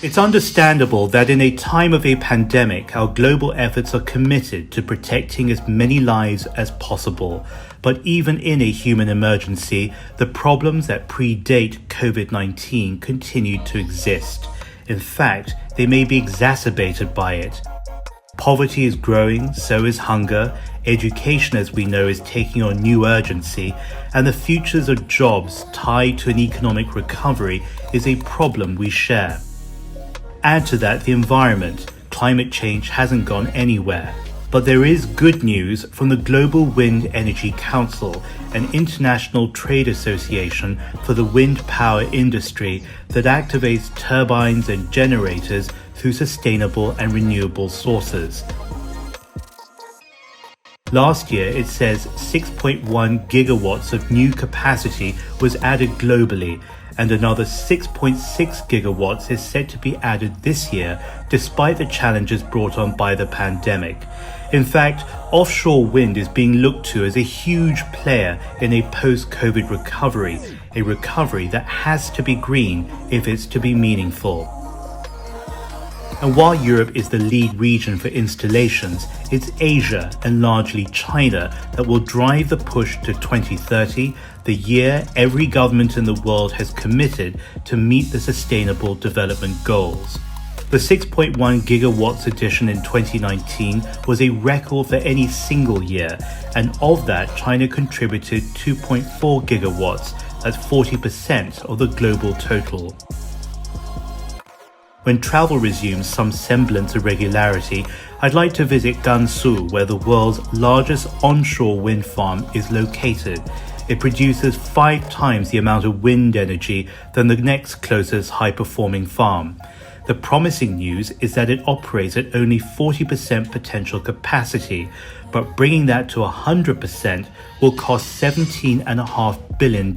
It's understandable that in a time of a pandemic, our global efforts are committed to protecting as many lives as possible. But even in a human emergency, the problems that predate COVID-19 continue to exist. In fact, they may be exacerbated by it. Poverty is growing, so is hunger. Education, as we know, is taking on new urgency, and the futures of jobs tied to an economic recovery is a problem we share. Add to that the environment. Climate change hasn't gone anywhere. But there is good news from the Global Wind Energy Council, an international trade association for the wind power industry that activates turbines and generators through sustainable and renewable sources. Last year, it says 6.1 gigawatts of new capacity was added globally, and another 6.6 gigawatts is set to be added this year, despite the challenges brought on by the pandemic. In fact, offshore wind is being looked to as a huge player in a post-COVID recovery, a recovery that has to be green if it's to be meaningful. And while Europe is the lead region for installations, it's Asia and largely China that will drive the push to 2030, the year every government in the world has committed to meet the Sustainable Development Goals. The 6.1 gigawatts addition in 2019 was a record for any single year, and of that, China contributed 2.4 gigawatts, that's 40% of the global total. When travel resumes some semblance of regularity, I'd like to visit Gansu, where the world's largest onshore wind farm is located. It produces 5 times the amount of wind energy than the next closest high-performing farm. The promising news is that it operates at only 40% potential capacity, but bringing that to 100% will cost $17.5 billion.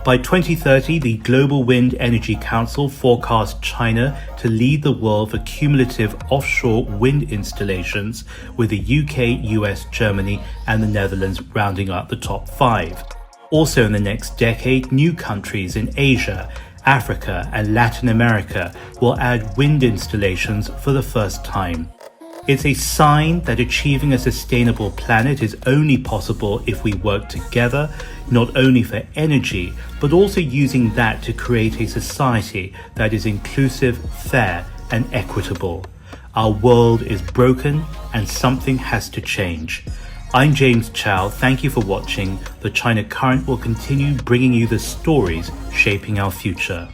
By 2030, the Global Wind Energy Council forecasts China to lead the world for cumulative offshore wind installations, with the UK, US, Germany, and the Netherlands rounding out the top 5. Also in the next decade, new countries in Asia, Africa, and Latin America will add wind installations for the first time. It's a sign that achieving a sustainable planet is only possible if we work together, not only for energy, but also using that to create a society that is inclusive, fair, and equitable. Our world is broken and something has to change. I'm James Chau. Thank you for watching. The China Current will continue bringing you the stories shaping our future.